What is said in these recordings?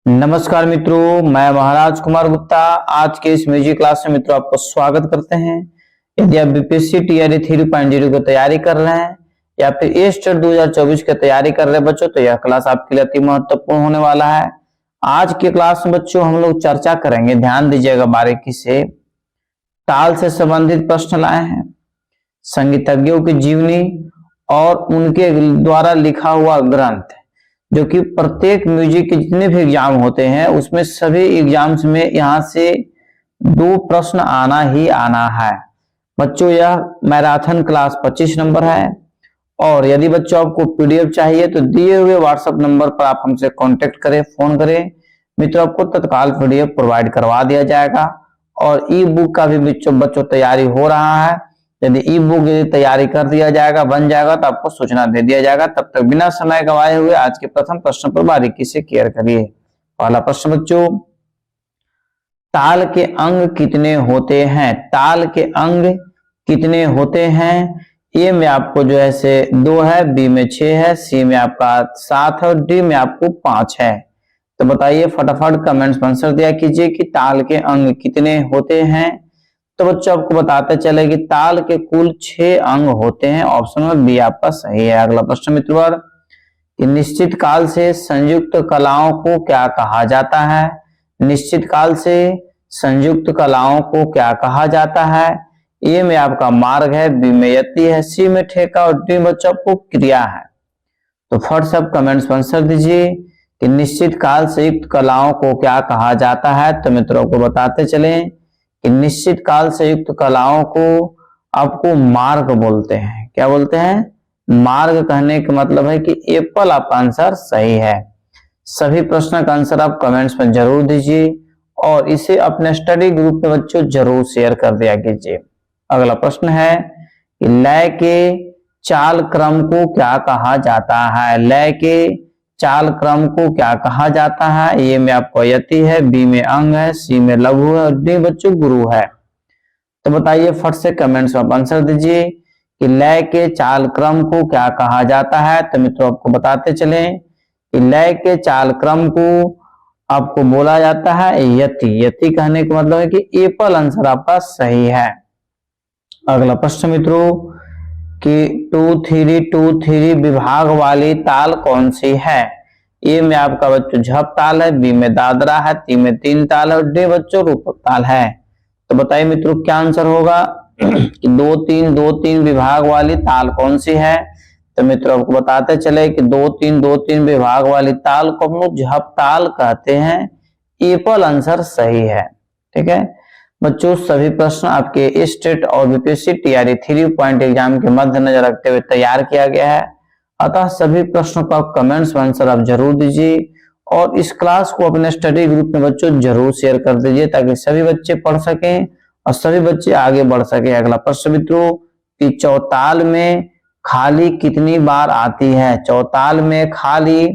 नमस्कार मित्रों, मैं महाराज कुमार गुप्ता आज के इस म्यूजिक क्लास में मित्रों आपको स्वागत करते हैं। यदि आप बीपीएससी टीआरई 3.0 की तैयारी कर रहे हैं या फिर ए-स्टेट 2024 की तैयारी कर रहे हैं बच्चों, तो यह क्लास आपके लिए अति महत्वपूर्ण होने वाला है। आज के क्लास में बच्चों हम लोग चर्चा करेंगे, ध्यान दीजिएगा बारीकी से। ताल से संबंधित प्रश्न लाए हैं, संगीतज्ञों की जीवनी और उनके द्वारा लिखा हुआ ग्रंथ, जो कि प्रत्येक म्यूजिक के जितने भी एग्जाम होते हैं उसमें सभी एग्जाम्स में यहाँ से 2 प्रश्न आना ही आना है बच्चों। यह मैराथन क्लास 25 नंबर है और यदि बच्चों आपको पीडीएफ चाहिए तो दिए हुए व्हाट्सएप नंबर पर आप हमसे कांटेक्ट करें, फोन करें मित्रों, आपको तत्काल पीडीएफ प्रोवाइड करवा दिया जाएगा। और ई बुक का भी बच्चों तैयारी हो रहा है। यदि ई बुक तैयारी कर दिया जाएगा, बन जाएगा, तो आपको सूचना दे दिया जाएगा। तब तक बिना समय गवाए हुए आज के प्रथम प्रश्न पर बारीकी से केयर करिए। पहला प्रश्न बच्चों, ताल के अंग कितने होते हैं? ताल के अंग कितने होते हैं? ए में आपको जो है से 2 है, बी में 6 है, सी में आपका 7 है और डी में आपको 5 है। तो बताइए फटाफट कमेंट्स में आंसर दिया कीजिए कि ताल के अंग कितने होते हैं। तो बच्चों आपको बताते चले कि ताल के कुल 6 अंग होते हैं। ऑप्शन में बी आपका सही है। अगला प्रश्न मित्रों, कि निश्चित काल से संयुक्त कलाओं को क्या कहा जाता है? निश्चित काल से संयुक्त कलाओं को क्या कहा जाता है? ए में आपका मार्ग है, बी में यति है, सी में ठेका और डी बच्चों आपको क्रिया है। तो फट सब कमेंट्स में आंसर दीजिए कि निश्चित काल से युक्त कलाओं को क्या कहा जाता है। तो मित्रों को बताते चले कि निश्चित काल से युक्त कलाओं को आपको मार्ग बोलते हैं। क्या बोलते हैं? मार्ग। कहने का मतलब है कि एप्पल आपका आंसर सही है। सभी प्रश्न का आंसर आप कमेंट्स में जरूर दीजिए और इसे अपने स्टडी ग्रुप में बच्चों जरूर शेयर कर दिया कीजिए। अगला प्रश्न है कि लय के चाल क्रम को क्या कहा जाता है? लय के चाल क्रम को क्या कहा जाता है? ए में आपको यति है, बी में अंग है, सी में लघु है और डी बच्चों गुरु है। तो बताइए फट से कमेंट्स में आंसर दीजिए कि लय के चाल क्रम को क्या कहा जाता है। तो मित्रों आपको बताते चले कि लय के चाल क्रम को आपको बोला जाता है यति। यति कहने का मतलब है कि एप्पल आंसर आपका सही है। अगला प्रश्न मित्रों कि 2-3-2-3 विभाग वाली ताल कौन सी है? ए में आपका बच्चों झप ताल है, बी में दादरा है, सी में 3 ताल है और डी बच्चों रूपक ताल है। तो बताइए मित्रों क्या आंसर होगा कि 2-3-2-3 विभाग वाली ताल कौन सी है? तो मित्रों आपको बताते चले कि 2-3-2-3 विभाग वाली ताल को हम लोग झप ताल कहते हैं। एप्पल आंसर सही है। ठीक है बच्चों, सभी प्रश्न आपके स्टेट और बीपीएससी टीआरई 3 पॉइंट एग्जाम के मद्देनजर रखते हुए तैयार किया गया है। अतः सभी प्रश्नों का कमेंट्स में आंसर आप जरूर दीजिए और इस क्लास को अपने स्टडी ग्रुप में बच्चों जरूर शेयर कर दीजिए ताकि सभी बच्चे पढ़ सकें और सभी बच्चे आगे बढ़ सके। अगला प्रश्न मित्रों कि चौताल में खाली कितनी बार आती है? चौताल में खाली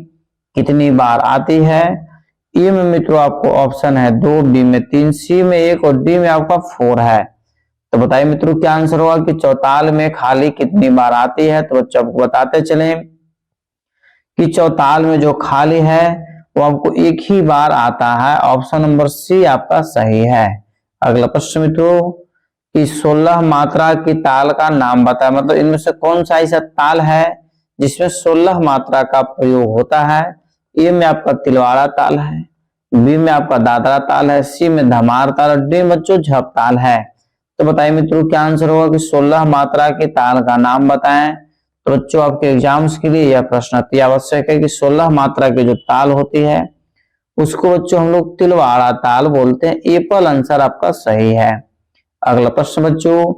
कितनी बार आती है? ए में मित्रों आपको ऑप्शन है 2, बी में 3, सी में 1 और डी में आपका 4 है। तो बताइए मित्रों क्या आंसर होगा कि चौताल में खाली कितनी बार आती है? तो बच्चों आपको बताते चले कि चौताल में जो खाली है वो आपको एक ही बार आता है। ऑप्शन नंबर सी आपका सही है। अगला प्रश्न मित्रों कि 16 मात्रा की ताल का नाम बताएं। मतलब इनमें से कौन सा ऐसा ताल है जिसमें 16 मात्रा का प्रयोग होता है? ए में आपका तिलवाड़ा ताल है, बी में आपका दादरा ताल है, सी में धमार ताल और डी बच्चों झप ताल है। तो बताइए मित्रों क्या आंसर होगा कि 16 मात्रा के ताल का नाम बताएं। तो बच्चों आपके एग्जाम्स के लिए यह प्रश्न अति आवश्यक है कि 16 मात्रा की जो ताल होती है उसको बच्चों हम लोग तिलवाड़ा ताल बोलते हैं। एप्पल आंसर आपका सही है। अगला प्रश्न बच्चों,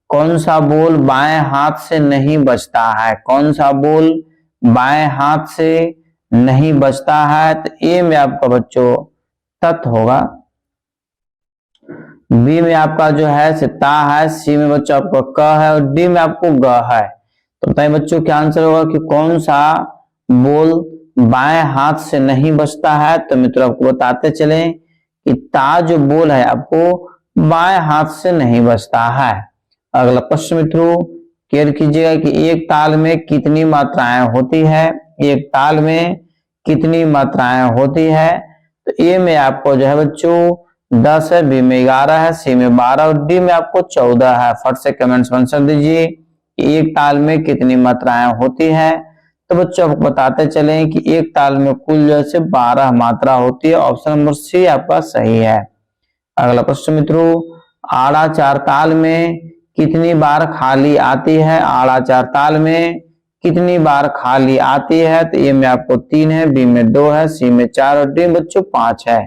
कौन सा बोल बाएं हाथ से नहीं बजता है? कौन सा बोल बाएं हाथ से नहीं बजता है? तो ए में आपका बच्चों तत होगा, बी में आपका जो है से ता है, सी में बच्चों आपको क है और डी में आपको ग है। तो बताइए बच्चों क्या आंसर होगा कि कौन सा बोल बाएं हाथ से नहीं बजता है? तो मित्रों आपको बताते चले कि ता जो बोल है आपको बाएं हाथ से नहीं बजता है। अगला प्रश्न मित्रों केयर कीजिएगा कि एक ताल में कितनी मात्राएं होती है? एक ताल में कितनी मात्राएं होती है? तो ए में आपको जो है बच्चों 10 है, बी में 11 है, सी में 12 और डी में आपको 14 है। फट से कमेंट्स में आंसर दीजिए कि एक ताल में कितनी मात्राएं होती है। तो बच्चों आपको बताते चलें कि एक ताल में कुल जो है 12 मात्रा होती है। ऑप्शन नंबर सी आपका सही है। अगला प्रश्न मित्रों, आड़ा चार ताल में कितनी बार खाली आती है? आड़ा चार ताल में कितनी बार खाली आती है? तो ए में आपको 3 है, बी में 2 है, सी में 4 और डी में बच्चों 5 है।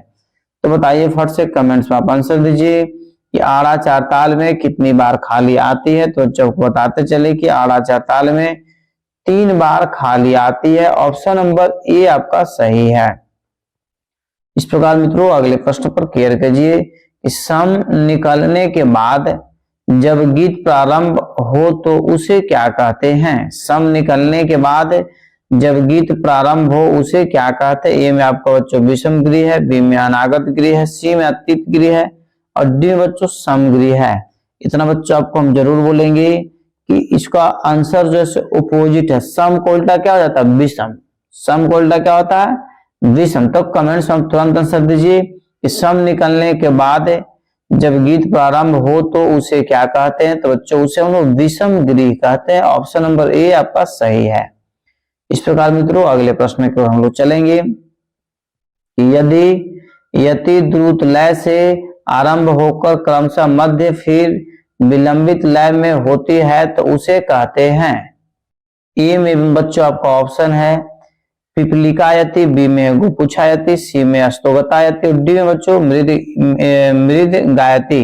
तो बताइए फट से कमेंट्स में आप आंसर दीजिए कि आड़ा चार ताल में कितनी बार खाली आती है। तो बच्चों को बताते चले कि आड़ा चार ताल में 3 बार खाली आती है। ऑप्शन नंबर ए आपका सही है। इस प्रकार मित्रों अगले प्रश्न पर क्लियर कीजिए कि सम निकलने के बाद जब गीत प्रारंभ हो तो उसे क्या कहते हैं? सम निकलने के बाद जब गीत प्रारंभ हो उसे क्या कहते हैं? ए में आपका बच्चों विषम गृह है, बी में अनागत गृह है, सी में अतीत गृह है और डी में बच्चों समगृह है। इतना बच्चों आपको हम जरूर बोलेंगे कि इसका आंसर जो है अपोजिट है। सम को उल्टा क्या हो जाता है? विषम। सम को उल्टा क्या होता है? विषम। तो कमेंट्स में तुरंत आंसर दीजिए कि सम निकलने के बाद जब गीत प्रारंभ हो तो उसे क्या कहते हैं? तो बच्चों उसे हम लोग विषम गृह कहते हैं। ऑप्शन नंबर ए आपका सही है। इस प्रकार मित्रों अगले प्रश्न की ओर हम लोग चलेंगे कि यदि यति द्रुत लय से आरंभ होकर क्रमशः मध्य फिर विलंबित लय में होती है तो उसे कहते हैं। ए में बच्चों आपका ऑप्शन है पिपलिकायति, बी में गुपुछायति, सी में अस्तोगतायति और डी में बच्चों मृद गायति।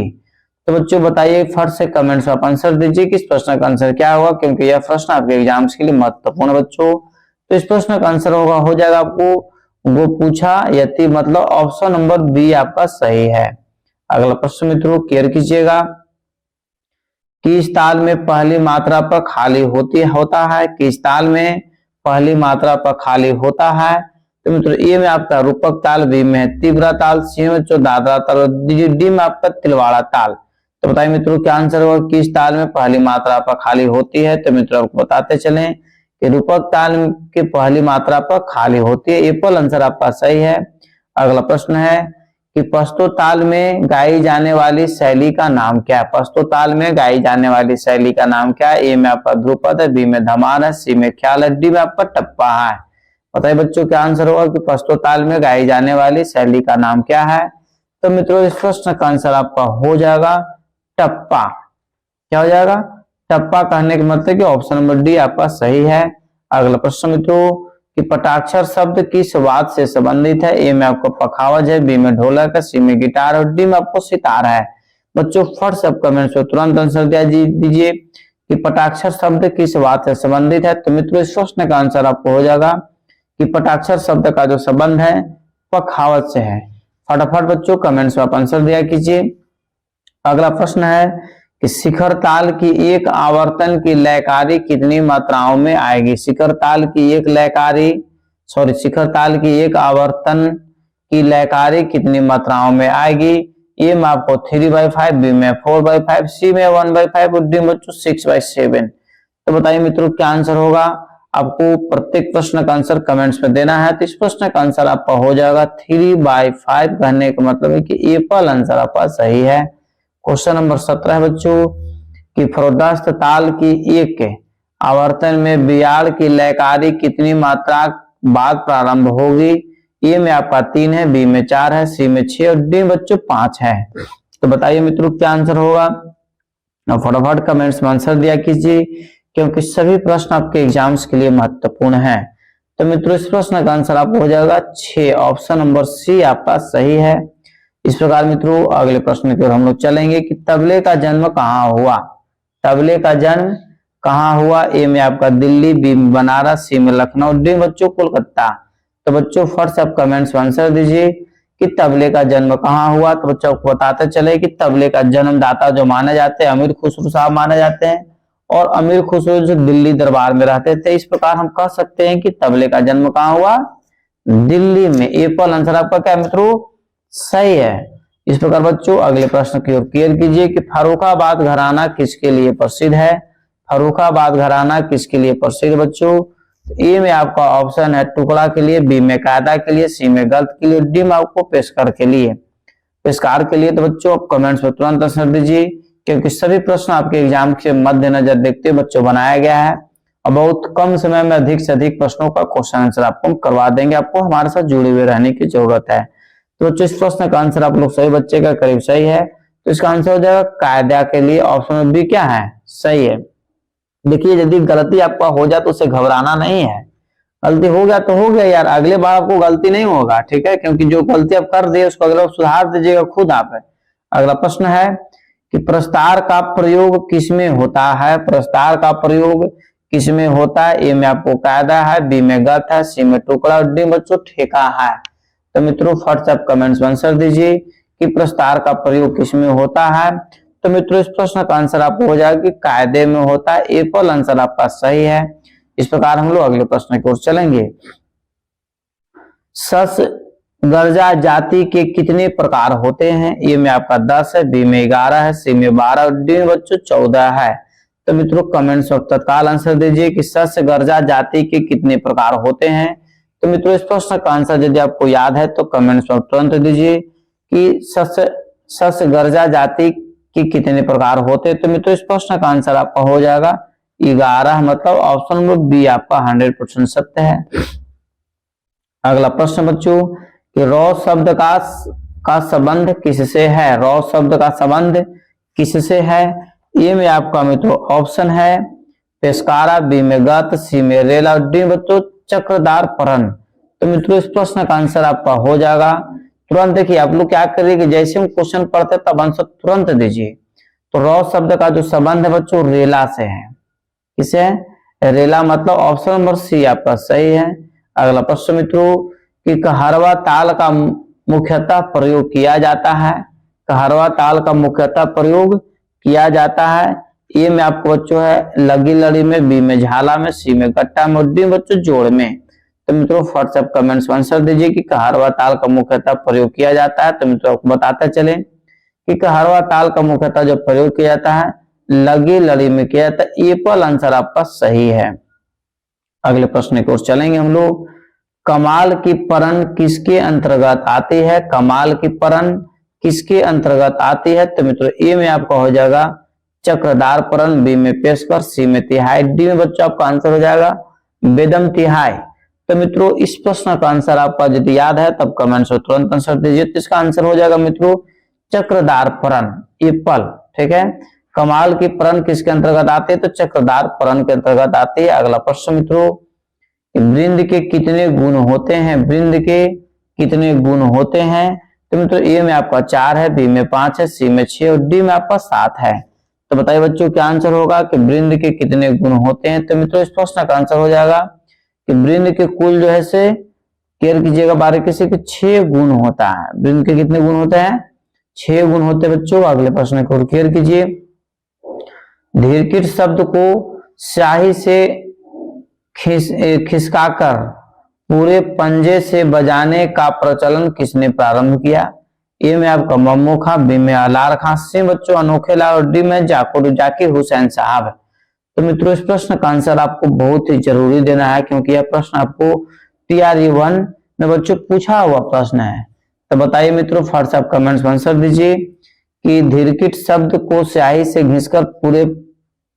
तो बच्चों बताइए फट से कमेंट्स में आप आंसर दीजिए कि इस प्रश्न का आंसर क्या होगा, क्योंकि यह प्रश्न आपके एग्जाम्स के लिए महत्वपूर्ण है बच्चों। तो इस प्रश्न का आंसर हो जाएगा आपको गुपुछायति, मतलब ऑप्शन नंबर बी आपका सही है। अगला प्रश्न मित्रों क्लियर कीजिएगा कि इस ताल में पहली मात्रा पर खाली होता है? किस ताल में पहली मात्रा पर खाली होता है? तो मित्रों ए में आपका रूपक ताल, बी में तीव्रा ताल, सी में दादरा ताल और डी में आपका तिलवाड़ा ताल। तो बताइए मित्रों क्या आंसर होगा, किस ताल में पहली मात्रा पर खाली होती है? तो मित्रों आपको बताते चलें कि रूपक ताल के पहली मात्रा पर खाली होती है। एप्पल आंसर आपका सही है। अगला प्रश्न है कि पश्तो ताल में गाई जाने वाली शैली का नाम क्या है? पश्तो ताल में गाई जाने वाली शैली का नाम क्या है? ए में आपका ध्रुपद है, बी में धमार है, सी में ख्याल है, डी में आपका टप्पा है। बताइए बच्चों क्या आंसर होगा कि पश्तो ताल में गाई जाने वाली शैली का नाम क्या है? तो मित्रों इस प्रश्न का आंसर आपका हो जाएगा टप्पा। क्या हो जाएगा? टप्पा कहने का मतलब कि ऑप्शन नंबर डी आपका सही है। अगला प्रश्न मित्रों कि पटाक्षर शब्द किस वाद्य से संबंधित है? ए में आपको पखावज है, बी में ढोलक है, सी में गिटार और डी में आपको सितार है। बच्चों फट से कमेंट्स में तुरंत आंसर दीजिए कि पटाक्षर शब्द किस वाद्य से संबंधित है। तो मित्रों इस प्रश्न का आंसर आपको हो जाएगा कि पटाक्षर शब्द का जो संबंध है पखावज से है। फटाफट बच्चों कमेंट्स में आप आंसर दिया कीजिए। अगला प्रश्न है कि शिखर ताल की एक आवर्तन की लयकारी कितनी मात्राओं में आएगी? शिखर ताल की एक आवर्तन की लयकारी कितनी मात्राओं में आएगी? ए में आपको 3/5, बी में 4/5, सी में 1/5 और डी में 6/7। तो बताइए मित्रों क्या आंसर होगा? आपको प्रत्येक प्रश्न का आंसर कमेंट्स में देना है। तो इस प्रश्न का आंसर आपका हो जाएगा 3/5। कहने का मतलब है कि एप्पल आंसर आपका सही है। क्वेश्चन नंबर 17 है बच्चों कि फरोदस्त ताल की एक आवर्तन में बियाड़ की लयकारी कितनी मात्रा बाद प्रारंभ होगी? ए में आपका 3 है, बी में 4 है, सी में 6 और डी बच्चों 5 है। तो बताइए मित्रों क्या आंसर होगा? फटाफट कमेंट्स में आंसर दिया कीजिए, क्योंकि सभी प्रश्न आपके एग्जाम्स के लिए महत्वपूर्ण है। तो मित्रों इस प्रश्न का आंसर आपको हो जाएगा 6। ऑप्शन नंबर सी आपका सही है। इस प्रकार मित्रों अगले प्रश्न की ओर हम लोग चलेंगे कि तबले का जन्म कहाँ हुआ? तबले का जन्म कहाँ हुआ? ए में आपका दिल्ली, बी में बनारस, सी में लखनऊ, डी बच्चों कोलकाता। तो बच्चों फट से आप कमेंट्स में आंसर दीजिए कि तबले का जन्म कहाँ हुआ। तो बच्चों को बताते चले कि तबले का जन्मदाता जो माने जाते हैं अमीर खुसरो साहब माने जाते हैं, और अमीर खुसरो जो दिल्ली दरबार में रहते थे। इस प्रकार हम कह सकते हैं कि तबले का जन्म कहाँ हुआ? दिल्ली में। एप्पल आंसर आपका क्या मित्रों? सही है। इस प्रकार बच्चों अगले प्रश्न की ओर क्लियर कीजिए कि फर्रुखाबाद घराना किसके लिए प्रसिद्ध है? फर्रुखाबाद घराना किसके लिए प्रसिद्ध बच्चों? ए में आपका ऑप्शन है टुकड़ा के लिए, बी में कायदा के लिए, सी में गलत के लिए, डी में आपको पेशकार के लिए। पेशकार के लिए तो बच्चों आप कमेंट्स में तुरंत आंसर दीजिए, क्योंकि सभी प्रश्न आपके एग्जाम के मद्देनजर देखते हुए बच्चों बनाया गया है और बहुत कम समय में अधिक से अधिक प्रश्नों का क्वेश्चन आंसर आपको हम करवा देंगे। आपको हमारे साथ जुड़े हुए रहने की जरूरत है। तो बच्चों इस प्रश्न का आंसर आप लोग सही बच्चे का करीब सही है, तो इसका आंसर हो जाएगा कायदा के लिए, ऑप्शन बी क्या है सही है। देखिए यदि गलती आपका हो जाए तो उसे घबराना नहीं है, गलती हो गया तो हो गया यार, अगले बार आपको गलती नहीं होगा, ठीक है, क्योंकि जो गलती आप कर दिए उसको अगले बार सुधार दीजिएगा खुद आप। अगला प्रश्न है कि प्रस्तार का प्रयोग किसमें होता है, प्रस्तार का प्रयोग किसमें होता है। ए में आपको कायदा है, बी में गलत है, सी में टुकड़ा और डी बच्चों ठेका है। तो मित्रों फट से आप कमेंट्स में आंसर दीजिए कि प्रस्तार का प्रयोग किसमें होता है। तो मित्रों इस प्रश्न का आंसर आपको हो जाएगा कि कायदे में होता है। ए पर आंसर आपका सही है। इस प्रकार हम लोग अगले प्रश्न की ओर चलेंगे। सस गर्जा जाति के कितने प्रकार होते हैं। ए में आपका 10 है, बी में 11 है, सी में 12 और डी में बच्चों 14 है। तो मित्रों कमेंट्स में तत्काल आंसर दीजिए कि सस गर्जा जाति के कितने प्रकार होते हैं। तो मित्रों इस प्रश्न का आंसर यदि आपको याद है तो कमेंट्स में तुरंत दीजिए कि सस गर्जा जाति के कितने प्रकार होते हैं। तो मित्रों इस प्रश्न का आंसर आपका हो जाएगा 11, मतलब ऑप्शन नंबर बी आपका 100% सत्य है। अगला प्रश्न बच्चों कि रॉ शब्द का संबंध किससे है। रॉ शब्द का संबंध किससे है। ए में आपका मित्रों ऑप्शन है पेशकारा, बी में गत, सी में रेला और डी बच्चों चक्रदार परन। तो मित्रों इस प्रश्न का आंसर आपका हो जाएगा। तुरंत देखिए आप लोग क्या करिए कि जैसे हम क्वेश्चन पढ़ते तब आंसर तुरंत दीजिए। तो रॉ शब्द का जो संबंध है बच्चों रेला से है। किसे है? रेला, मतलब ऑप्शन नंबर सी आपका सही है। अगला प्रश्न मित्रों कि कहरवा ताल का मुख्यतः प्रयोग किया जाता है। कहरवा ताल का मुख्यतः प्रयोग किया जाता है। ए में आपको बच्चों है लगी लड़ी में, बी में झाला में, सी में गट्टा में और डी बच्चों जोड़ में। तो मित्रों व्हाट्सएप कमेंट्स में आंसर दीजिए कि कहरवा ताल का मुख्यतः प्रयोग किया जाता है। तो मित्रों आपको बताते चले कि कहरवा ताल का मुख्यतः जो प्रयोग किया जाता है लगी लड़ी में किया जाता है। ए पर आंसर आपका सही है। अगले प्रश्न की ओर चलेंगे हम लोग। कमाल की परन किसके अंतर्गत आती है। कमाल की परन किसके अंतर्गत आती है। तो मित्रों ए में आपका हो जाएगा चक्रदार परन, बी में पेशकर, सी में तिहाई, डी में बच्चों आपका आंसर हो जाएगा बेदम तिहाई। तो मित्रों इस प्रश्न का आंसर आपका यदि याद है तब कमेंट्स में तुरंत आंसर दीजिए। तो इसका आंसर हो जाएगा मित्रों चक्रदार परन, एप्पल, ठीक है। कमाल की परन किसके अंतर्गत आते हैं। तो चक्रदार परन के अंतर्गत आती है। अगला प्रश्न मित्रों वृंद के कितने गुण होते हैं। वृंद के कितने गुण होते हैं। तो मित्रों ए में आपका 4 है, बी में 5 है, सी में 6 और डी में आपका 7 है। तो बताइए बच्चों क्या आंसर होगा कि वृंद के कितने गुण होते हैं। तो मित्रों इस प्रश्न का आंसर हो जाएगा कि वृंद के कुल जो है से केयर कीजिएगा बारीकी से कि 6 गुण होता है। वृंद के कितने गुण होते हैं। 6 गुण होते हैं बच्चों। अगले प्रश्न को केयर कीजिए। धीरकिट शब्द को स्याही से खिसकाकर पूरे पंजे से बजाने का प्रचलन किसने प्रारंभ किया। ए में आपका मम्मू खां, बी में अलार खां, सी बच्चों अनोखे लाल और डी में जाकिर हुसैन साहब। तो मित्रों इस प्रश्न का आंसर आपको बहुत ही जरूरी देना है, क्योंकि यह प्रश्न आपको TRE 1 में बच्चों पूछा हुआ प्रश्न है। तो बताइए मित्रों फर्स्ट आप कमेंट्स में आंसर दीजिए कि धीरकिट शब्द को स्याही से घिसकर पूरे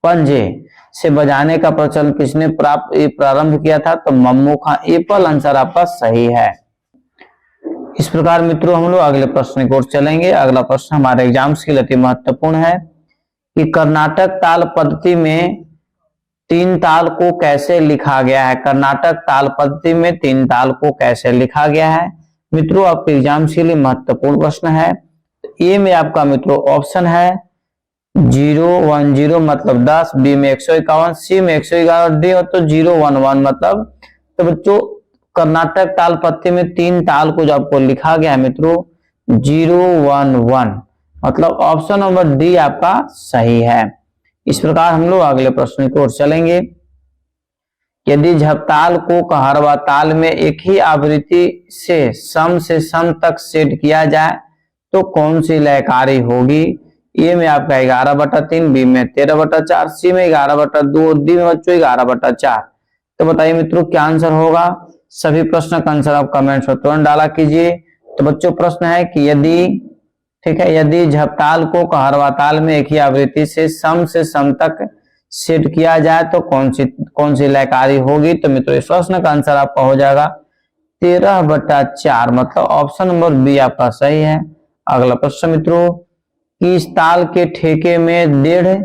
पंजे से बजाने का प्रचलन किसने प्रारंभ किया था। तो मम्मू खां। एप्पल आंसर आपका सही है। इस प्रकार मित्रों हम लोग अगले प्रश्न की ओर चलेंगे। अगला प्रश्न हमारे एग्जाम्स के लिए अति महत्वपूर्ण है कि कर्नाटक ताल पद्धति में 3 ताल को कैसे लिखा गया है। कर्नाटक ताल पद्धति में 3 ताल को कैसे लिखा गया है। मित्रों आपके एग्जाम्स के लिए महत्वपूर्ण प्रश्न है। ए में आपका मित्रों ऑप्शन है 010 मतलब 10, बी में 151, सी में 111, डी तो 011 मतलब। तो बच्चों कर्नाटक ताल पद्धति में 3 ताल को जो आपको लिखा गया है मित्रों 011 मतलब ऑप्शन नंबर डी आपका सही है। इस प्रकार हम लोग अगले प्रश्न की ओर चलेंगे। यदि झपताल को कहरवा ताल में एक ही आवृत्ति से सम तक सेट किया जाए तो कौन सी लयकारी होगी। ए में आपका 11/3, बी में 13/4, सी में 11/2 और डी में बच्चों 11/4। तो बताइए मित्रों क्या आंसर होगा। सभी प्रश्न का आंसर आप कमेंट्स में तुरंत डाला कीजिए। तो बच्चों प्रश्न है कि यदि, ठीक है, यदि झपताल को कहरवा ताल में एक ही आवृत्ति से सम तक सेट किया जाए तो कौन सी लयकारी होगी। तो मित्रों इस प्रश्न का आंसर आपका हो जाएगा 13/4, मतलब ऑप्शन नंबर बी आपका सही है। अगला प्रश्न मित्रों, किस ताल के ठेके में 1.5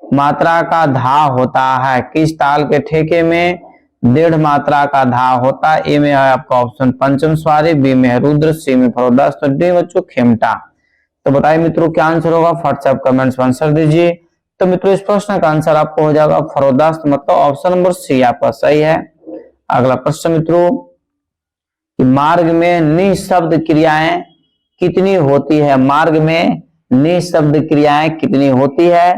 मात्रा का धा होता है। किस ताल के ठेके में 1.5 मात्रा का धा होता है। ए में है आपका ऑप्शन पंचम स्वारी, बी में है रुद्र, सी में फरोदस्त, डी बच्चों खेमटा। तो बताइए मित्रों क्या आंसर होगा, फट से आप कमेंट्स में आंसर दीजिए। तो मित्रों इस प्रश्न का आंसर आपको हो जाएगा फरोदस्त, मतलब ऑप्शन नंबर सी आपका सही है। अगला प्रश्न मित्रों, मार्ग में निशब्द क्रियाएं कितनी होती है। मार्ग में निशब्द क्रियाएं कितनी होती है।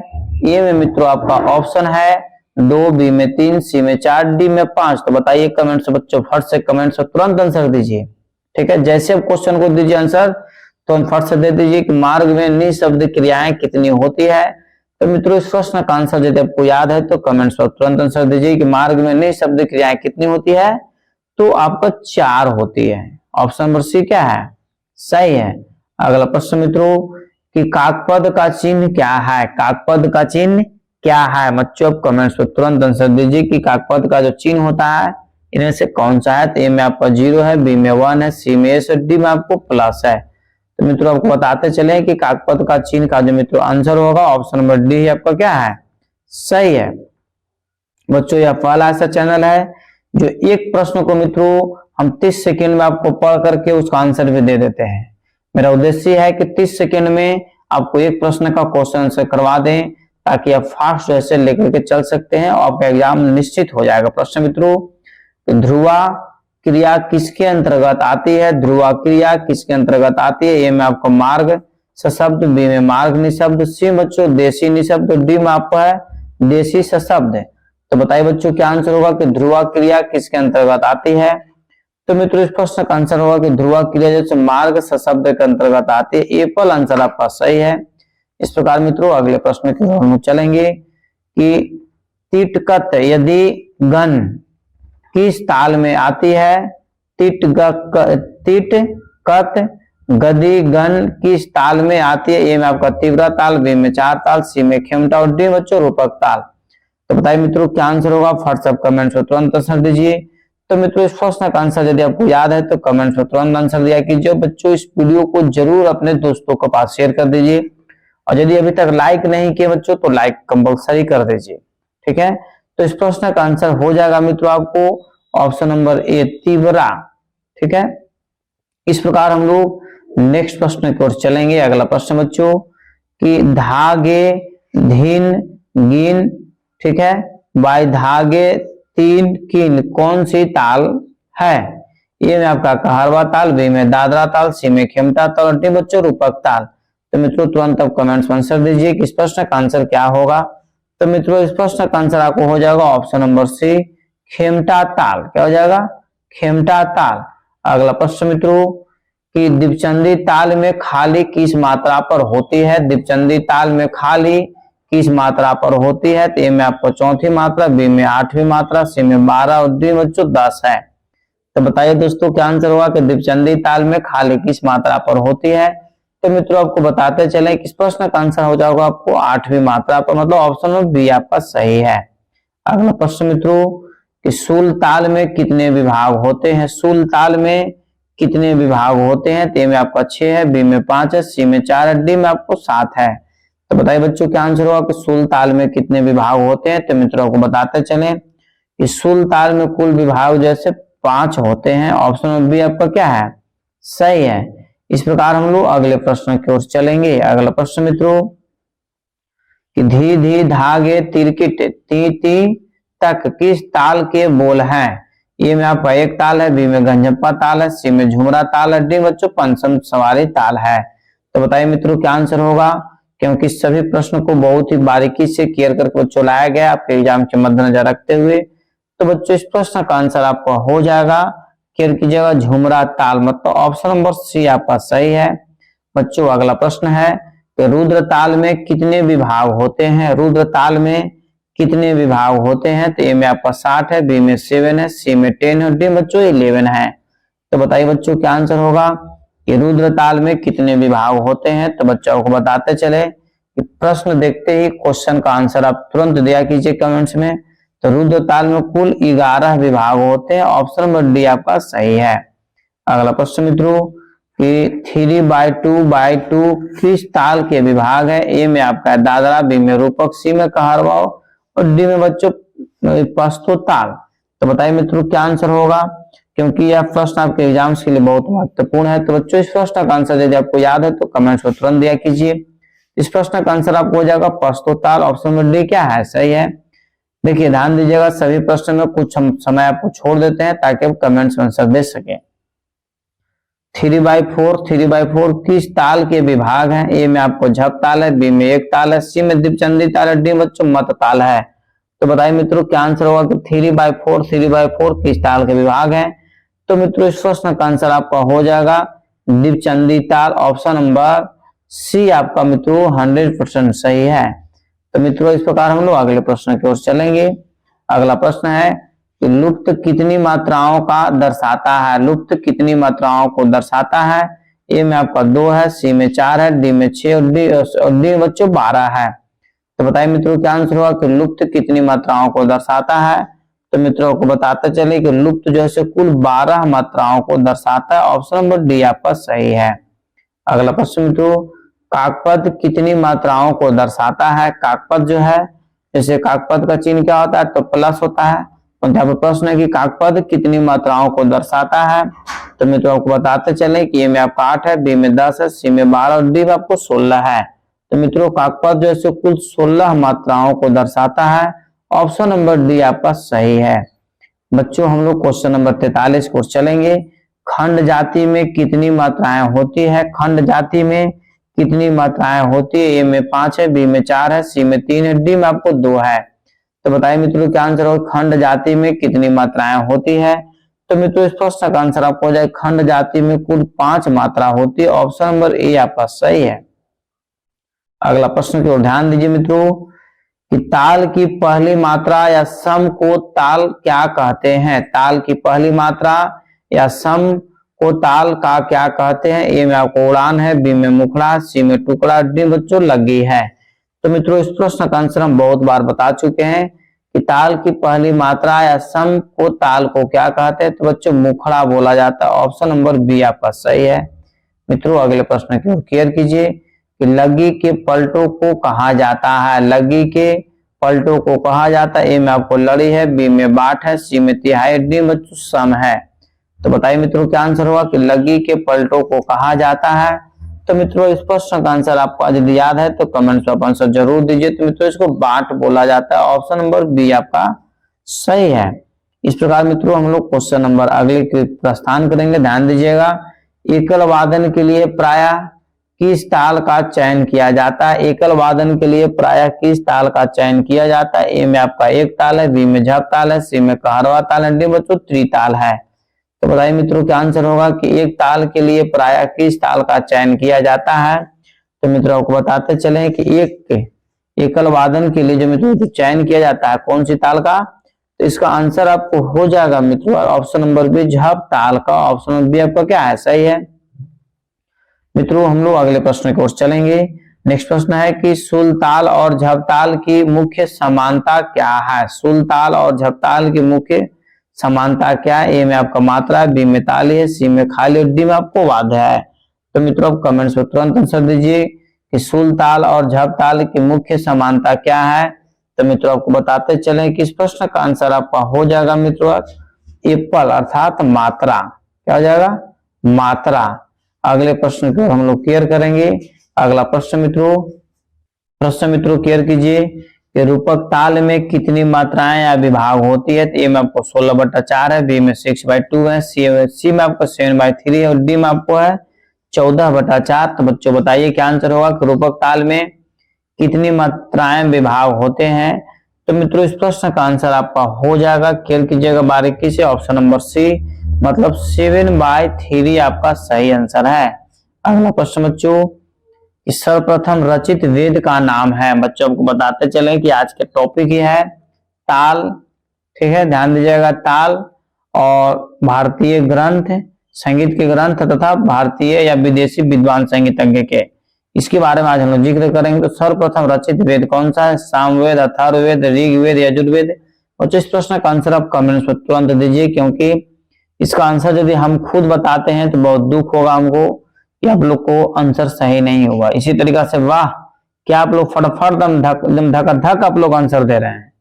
ए में मित्रों आपका ऑप्शन है 2, बी में 3, सी में 4, डी में 5। तो बताइए कमेंट से बच्चों, फट से कमेंट से तुरंत आंसर दीजिए। ठीक है, जैसे आप क्वेश्चन को दीजिए आंसर तो फट से दे दीजिए कि मार्ग में निशब्द क्रियाएं कितनी होती है। तो मित्रों इस प्रश्न का आंसर यदि आपको याद है तो कमेंट्स पर तुरंत आंसर दीजिए कि मार्ग में निशब्द क्रियाएं कितनी होती है। तो आपका 4 होती है। ऑप्शन नंबर सी क्या है, सही है। अगला प्रश्न मित्रों, कि काकपद का चिन्ह क्या है। काकपद का चिन्ह क्या है। बच्चों आप कमेंट्स पर तुरंत आंसर दीजिए कि काकपद का जो चिन्ह होता है इनमें से कौन सा है। तो ए में आपका 0 है, बी में 1 है, सी में एस और डी में आपको प्लस है। तो मित्रों आपको बताते चले कि काकपद का चिन्ह का जो मित्रों आंसर होगा ऑप्शन नंबर डी आपका क्या है, सही है। बच्चों यह पहला ऐसा चैनल है जो एक प्रश्न को मित्रों हम 30 सेकंड में आपको पढ़ करके उसका आंसर भी दे देते हैं। मेरा उद्देश्य है कि 30 सेकंड में आपको एक प्रश्न का क्वेश्चन आंसर करवा दें ताकि आप फास्ट जैसे लेकर के चल सकते हैं और आपका एग्जाम निश्चित हो जाएगा। प्रश्न मित्रों, ध्रुवा क्रिया किसके अंतर्गत आती है। ध्रुवा क्रिया किसके अंतर्गत आती है। ए में आपको मार्ग सशब्द, बी में मार्ग निशब्द, सी बच्चों देशी निशब्द, डी में आपका है देशी सशब्द। तो बताइए बच्चों क्या आंसर होगा कि ध्रुवा क्रिया किसके अंतर्गत आती है। तो मित्रों इस प्रश्न का आंसर होगा कि ध्रुवा क्रिया जैसे मार्ग सशब्द के अंतर्गत आती है। ए पर आंसर आपका सही है। इस प्रकार मित्रों अगले प्रश्न की ओर हम चलेंगे कि तिटकत यदि गण किस ताल में आती है। तिटकत गति गण किस ताल में आती है। ए में आपका तीव्र ताल, बी में 4 ताल, सी में खेमटा और डी बच्चों रूपक ताल। तो बताइए मित्रों क्या आंसर होगा, फट से कमेंट में तुरंत आंसर दीजिए। तो मित्रों इस प्रश्न का आंसर यदि आपको याद है तो कमेंट में तुरंत आंसर दिया कीजिए। बच्चों इस वीडियो को जरूर अपने दोस्तों के पास शेयर कर दीजिए और यदि अभी तक लाइक नहीं किए बच्चों तो लाइक कंपलसरी कर दीजिए। ठीक है, तो इस प्रश्न का आंसर हो जाएगा मित्रों आपको ऑप्शन नंबर ए तीव्रा। ठीक है, इस प्रकार हम लोग नेक्स्ट प्रश्न की ओर चलेंगे। अगला प्रश्न बच्चों कि धागे धीन गिन, ठीक है, बाय धागे 3 किन कौन सी ताल है। ये में आपका कहरवा ताल, बी में दादरा ताल, सी में खेमटा ताल और डी बच्चों रूपक ताल। तो मित्रों तुरंत आप कमेंट्स में आंसर दीजिए कि इस प्रश्न का आंसर क्या होगा। तो मित्रों इस प्रश्न का आंसर आपको हो जाएगा ऑप्शन नंबर सी खेमटा ताल। क्या हो जाएगा, खेमटा ताल। अगला प्रश्न मित्रों कि दीपचंदी ताल में खाली किस मात्रा पर होती है। दीपचंदी ताल में खाली किस मात्रा पर होती है। तो ए में आपको 4थी मात्रा, बी में 8वीं मात्रा, सी में 12 और डी बच्चों 10 है। तो बताइए दोस्तों क्या आंसर होगा कि दीपचंदी ताल में खाली किस मात्रा पर होती है। तो मित्रों आपको बताते चले कि इस प्रश्न का आंसर हो जाएगा आपको 8वीं मात्रा पर, मतलब ऑप्शन नंबर बी आपका सही है। अगला प्रश्न मित्रों कि सूल ताल में कितने विभाग होते हैं। सूल ताल में कितने विभाग होते हैं। तो ए में आपका 6 है, बी में 5 है, सी में 4 है, डी में आपको 7 है। तो बताइए बच्चों क्या आंसर होगा कि सूल ताल में कितने विभाग होते हैं। तो मित्रों को बताते चले कि सूल ताल में कुल विभाग जैसे 5 होते हैं। ऑप्शन नंबर बी आपका क्या है, सही है। इस प्रकार हम लोग अगले प्रश्न की ओर चलेंगे। अगला प्रश्न मित्रों कि धी धी धागे तिरकिट ती ती तक किस ताल के बोल हैं। ए में आपका 1 ताल है, बी में गंजप्पा ताल है, सी में झुमरा ताल है, डी बच्चों पंचम सवारी ताल है। तो बताइए मित्रों क्या आंसर होगा, क्योंकि सभी प्रश्न को बहुत ही बारीकी से केयर करके बच्चों लाया गया आपके एग्जाम के मद्देनजर रखते हुए। तो बच्चों इस प्रश्न का आंसर आपका हो जाएगा केयर कीजिएगा झुमरा ताल, मतलब ऑप्शन नंबर सी आपका सही है। बच्चों अगला प्रश्न है कि रुद्र ताल में कितने विभाग होते हैं। रुद्र ताल में कितने विभाग होते हैं? तो ए में आपका 60 है, बी में 7 है, सी में 10 है और डी बच्चों 11 है। तो बताइए बच्चों क्या आंसर होगा कि रुद्र ताल में कितने विभाग होते हैं? तो बच्चों को बताते चले कि प्रश्न देखते ही क्वेश्चन का आंसर आप तुरंत दिया कीजिए कमेंट्स में। तो रुद्र ताल में कुल 11 विभाग होते हैं, ऑप्शन नंबर डी आपका सही है। अगला प्रश्न मित्रों कि 3/2/2 किस ताल के विभाग है? ए में आपका दादरा, बी में रूपक, सी में कहरवा और डी में बच्चों पश्तो ताल। तो बताइए मित्रों क्या आंसर होगा, क्योंकि यह प्रश्न आपके एग्जाम्स के लिए बहुत महत्वपूर्ण है। तो बच्चों इस प्रश्न का आंसर यदि आपको याद है तो कमेंट्स में तुरंत दिया कीजिए। इस प्रश्न का आंसर आपको हो जाएगा पश्तो ताल, ऑप्शन नंबर डी क्या है? सही है। देखिए ध्यान दीजिएगा, सभी प्रश्न में कुछ समय आपको छोड़ देते हैं ताकि आप कमेंट्स में आंसर दे सके। 3/4 किस ताल के विभाग हैं? ए में आपको झप ताल है, बी में एक ताल है, सी में दीपचंदी ताल है, डी बच्चों मत ताल है। तो बताइए मित्रों क्या आंसर होगा कि 3/4 किस ताल के विभाग हैं? तो मित्रों इस प्रश्न का आंसर आपका हो जाएगा दीपचंदी ताल, ऑप्शन नंबर सी आपका मित्रों 100% सही है। तो मित्रों इस प्रकार हम लोग अगले प्रश्न की ओर चलेंगे। अगला प्रश्न है कि लुप्त कितनी मात्राओं का दर्शाता है? लुप्त कितनी मात्राओं को दर्शाता है? ए में आपका 2 है, सी में 4 है, डी में 6 और डी बच्चों 12 है। तो बताइए मित्रों क्या आंसर होगा कि लुप्त कितनी मात्राओं को दर्शाता है? तो मित्रों को बताते चले कि लुप्त जो है कुल 12 मात्राओं को दर्शाता है, ऑप्शन नंबर डी आपका सही है। अगला प्रश्न मित्रों काकपद कितनी मात्राओं को दर्शाता है? काकपद जो है जैसे काकपद का चिन्ह क्या होता है? तो प्लस होता है। तो यहाँ पर प्रश्न है कि काकपद कितनी मात्राओं को दर्शाता है? तो मित्रों आपको बताते चले कि ए में आपका 8 है, बी में 10 है, सी में 12 और डी में आपको 16 है। तो मित्रों काकपद जो है कुल 16 मात्राओं को दर्शाता है, ऑप्शन नंबर डी आपका सही है। बच्चों हम लोग क्वेश्चन नंबर 43 को चलेंगे। खंड जाति में कितनी मात्राएं होती है? खंड जाति में कितनी मात्राएं होती है? ए में 5 है, बी में 4 है, सी में 3 है, डी में आपको 2 है। तो बताइए मित्रों क्या आंसर होगा खंड जाति में कितनी मात्राएं होती है? तो मित्रों इस प्रश्न का आंसर आपको हो जाए खंड जाति में कुल 5 मात्रा होती है, ऑप्शन नंबर ए आपका सही है। अगला प्रश्न की ओर ध्यान दीजिए मित्रों कि ताल की पहली मात्रा या सम को ताल क्या कहते हैं? ताल की पहली मात्रा या सम को ताल का क्या कहते हैं? ए में आपको उड़ान है, बी में मुखड़ा, सी में टुकड़ा, डी बच्चों लगी है। तो मित्रों इस प्रश्न का आंसर हम बहुत बार बता चुके हैं कि ताल की पहली मात्रा या सम को ताल को क्या कहते हैं? तो बच्चों मुखड़ा बोला जाता है, ऑप्शन नंबर बी आपका सही है। मित्रों अगले प्रश्न की ओर क्लियर कीजिए कि लगी के पलटों को कहा जाता है? लगी के पलटों को कहा जाता है। ए में आपको लड़ी है, बी में बाट है, सी में तिहाई, डी बच्चों सम है। तो बताइए मित्रों क्या आंसर होगा कि लगी के पलटों को कहा जाता है? तो मित्रों इस प्रश्न का आंसर आपको यदि याद है तो कमेंट्स में आंसर जरूर दीजिए। तो मित्रों इसको बाट बोला जाता है, ऑप्शन नंबर बी आपका सही है। इस प्रकार मित्रों हम लोग क्वेश्चन नंबर अगले के प्रस्थान करेंगे। ध्यान दीजिएगा एकल वादन के लिए प्रायः किस ताल का चयन किया जाता है? एकल वादन के लिए प्रायः किस ताल का चयन किया जाता है? ए में आपका एक ताल है, बी में झप ताल है, सी में कहरवा ताल है, डी बच्चों त्रिताल है। तो बताइए मित्रों क्या आंसर होगा कि एक ताल के लिए प्रायः किस ताल का चयन किया जाता है? तो मित्रों आपको बताते चले कि एकल वादन के लिए जो मित्रों जो चयन किया जाता है कौन सी ताल का? तो इसका आंसर आपको हो जाएगा मित्रों ऑप्शन नंबर बी झप ताल का, ऑप्शन नंबर बी आपका क्या है? सही है। मित्रों हम लोग अगले प्रश्न की ओर चलेंगे। नेक्स्ट प्रश्न है कि सुलताल और झपताल की मुख्य समानता क्या है? सुलताल और झपताल की मुख्य समानता क्या है? ए में आपका मात्रा, बी में ताली है, सी में खाली और डी में आपको वाद्य है। तो मित्रों आप कमेंट्स में तुरंत आंसर दीजिए कि सुलताल और झपताल की मुख्य समानता क्या है? तो मित्रों आपको बताते चले कि इस प्रश्न का आंसर आपका हो जाएगा मित्रों एप्पल अर्थात मात्रा। क्या हो जाएगा? मात्रा। अगले प्रश्न को हम लोग क्लियर करेंगे। अगला प्रश्न मित्रों क्लियर कीजिए कि रूपक ताल में कितनी मात्राएं या विभाग होती है? तो ए में आपको 16/4 है, बी में 6/2 है, सी में आपको 7/3 है और डी में आपको है 14/4। तो बच्चों बताइए क्या आंसर होगा कि रूपक ताल में कितनी मात्राएं विभाग होते हैं? तो मित्रों इस प्रश्न का आंसर आपका हो जाएगा, क्लियर कीजिएगा बारीकी से, ऑप्शन नंबर सी मतलब 7/3 आपका सही आंसर है। अगला प्रश्न बच्चों कि सर्वप्रथम रचित वेद का नाम है। बच्चों को बताते चले कि आज के टॉपिक ही है ताल। ठीक है, ध्यान दीजिएगा, ताल और भारतीय ग्रंथ, संगीत के ग्रंथ तथा भारतीय या विदेशी विद्वान संगीतज्ञ के, इसके बारे में आज हम लोग जिक्र करेंगे। तो सर्वप्रथम रचित वेद कौन सा है? सामवेद, अथर्ववेद, ऋग्वेद, यजुर्वेद। बच्चों इस प्रश्न का आंसर आप कमेंट्स में तुरंत दीजिए, क्योंकि इसका आंसर यदि हम खुद बताते हैं तो बहुत दुख होगा हमको कि आप लोग को आंसर सही नहीं होगा। इसी तरीका से वाह, क्या आप लोग फटाफट एकदम धक आप लोग आंसर दे रहे हैं।